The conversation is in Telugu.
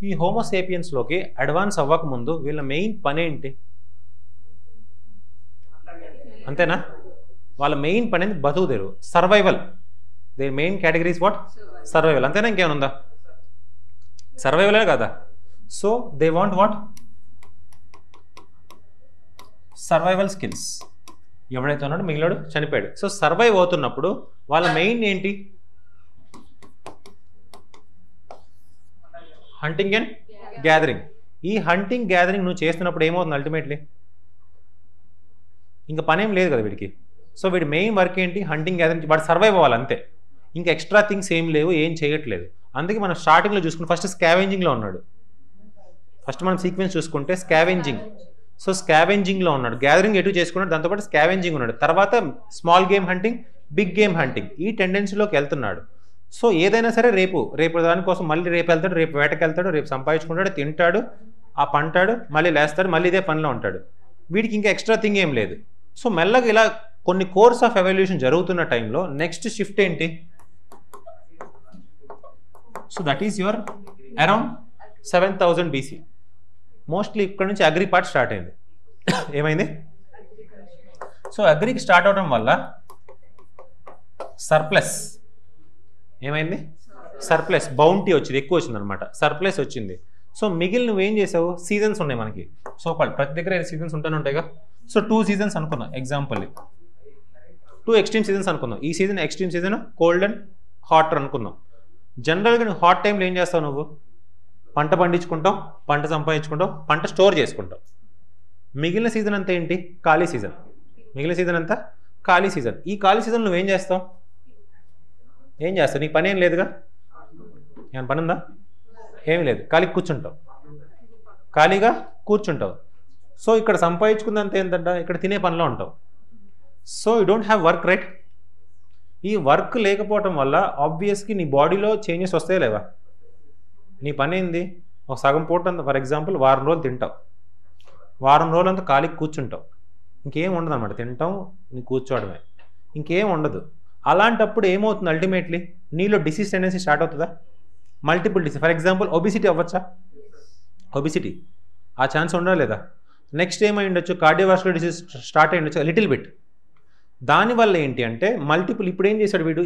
ఈ హోమోసేపియన్స్లోకి అడ్వాన్స్ అవ్వకముందు వీళ్ళ మెయిన్ పని ఏంటి? అంతేనా? వాళ్ళ మెయిన్ పని ఏంటి? బతుకు తెరువు, survival. They main categories what? Survival. అంతేనా? ఇంకేమైనా ఉందా? సర్వైవలే కదా. So they want what? Survival skills. ఎవడైతే ఉన్నాడో మిగిలాడు చనిపోయాడు. సో సర్వైవ్ అవుతున్నప్పుడు వాళ్ళ మెయిన్ ఏంటి? Hunting and gathering. ఈ హంటింగ్ గ్యాదరింగ్ నువ్వు చేస్తున్నప్పుడు ఏమవుతుంది అల్టిమేట్లీ? ఇంకా పని ఏం లేదు కదా వీడికి. సో వీడి మెయిన్ వర్క్ ఏంటి? Hunting gathering. వాడు సర్వైవ్ అవ్వాలి అంతే. ఇంకా ఎక్స్ట్రా థింగ్స్ ఏం లేవు, ఏం చేయట్లేదు. అందుకే మనం స్టార్టింగ్లో చూసుకుంటే ఫస్ట్ స్కావెంజింగ్లో ఉన్నాడు. ఫస్ట్ మనం సీక్వెన్స్ చూసుకుంటే స్కావెంజింగ్. సో స్కావెంజింగ్లో ఉన్నాడు. గ్యాదరింగ్ ఎటు చేసుకున్నాడు, దాంతోపాటు స్కావెంజింగ్ ఉన్నాడు. తర్వాత small game hunting, big game hunting, ఈ టెండెన్సీలోకి వెళ్తున్నాడు. సో ఏదైనా సరే రేపు దానికోసం మళ్ళీ రేపు వెళ్తాడు, రేపు వేటకి వెళ్తాడు, రేపు సంపాదించుకుంటాడు, తింటాడు, ఆ పంటాడు, మళ్ళీ లేస్తాడు, మళ్ళీ ఇదే పనిలో ఉంటాడు. వీడికి ఇంకా ఎక్స్ట్రా థింగ్ ఏం లేదు. సో మెల్లగా ఇలా కొన్ని కోర్స్ ఆఫ్ ఎవల్యూషన్ జరుగుతున్న టైంలో నెక్స్ట్ షిఫ్ట్ ఏంటి? So that is your around 7000 BC. Mostly ఇక్కడ నుంచి అగ్రి పార్ట్ స్టార్ట్ అయింది. ఏమైంది? సో అగ్రికి స్టార్ట్ అవడం వల్ల సర్ప్లస్ ఏమైంది? సర్ప్లస్, బౌంటీ వచ్చింది, ఎక్కువ వచ్చింది అనమాట. సర్ప్లస్ వచ్చింది. సో మిగిలిన నువ్వేం చేసావు? సీజన్స్ ఉన్నాయి మనకి. సో ప్రతి దగ్గర సీజన్స్ ఉంటానే ఉంటాయిగా. సో 2 సీజన్స్ అనుకున్నాం ఎగ్జాంపుల్. 2 ఎక్స్ట్రీమ్ సీజన్స్ అనుకుందాం. ఈ season extreme season, cold and hot అనుకుందాం. జనరల్గా నువ్వు హాట్ టైంలో ఏం చేస్తావు? నువ్వు పంట పండించుకుంటావు, పంట సంపాదించుకుంటావు, పంట స్టోర్ చేసుకుంటావు. మిగిలిన సీజన్ అంతా ఏంటి? ఖాళీ సీజన్. మిగిలిన సీజన్ అంతా ఖాళీ సీజన్. ఈ ఖాళీ సీజన్ నువ్వేం చేస్తావు? ఏం చేస్తావు? నీకు పని ఏం లేదుగా. ఏమైనా పని ఉందా? ఏమీ లేదు. ఖాళీగా కూర్చుంటావు. సో ఇక్కడ సంపాదించుకుందంత ఏంటంట? ఇక్కడ తినే పనిలో ఉంటావు. So you don't have work, right? ఈ వర్క్ లేకపోవటం వల్ల ఆబ్వియస్గా నీ బాడీలో చేంజెస్ వస్తాయి లేవా? నీ పని ఏంది? ఒక సగం పూట అంతా, ఫర్ ఎగ్జాంపుల్ వారం రోజులు తింటావు, వారం రోజులంతా ఖాళీకి కూర్చుంటావు, ఇంకేం ఉండదు అనమాట. తింటాం, నీ కూర్చోవడమే, ఇంకేం ఉండదు. అలాంటప్పుడు ఏమవుతుంది? అల్టిమేట్లీ నీలో డిసీజ్ టెండెన్సీ స్టార్ట్ అవుతుందా? Multiple disease. For example obesity అవ్వచ్చా? ఒబిసిటీ ఆ ఛాన్స్ ఉండదా లేదా? నెక్స్ట్ ఏమై ఉండొచ్చు? కార్డియోవాస్కులర్ డిసీజ్ స్టార్ట్ అయ్యి ఉండొచ్చు లిటిల్ బిట్. దానివల్ల ఏంటి అంటే మల్టిపుల్. ఇప్పుడు ఏం చేశాడు వీడు?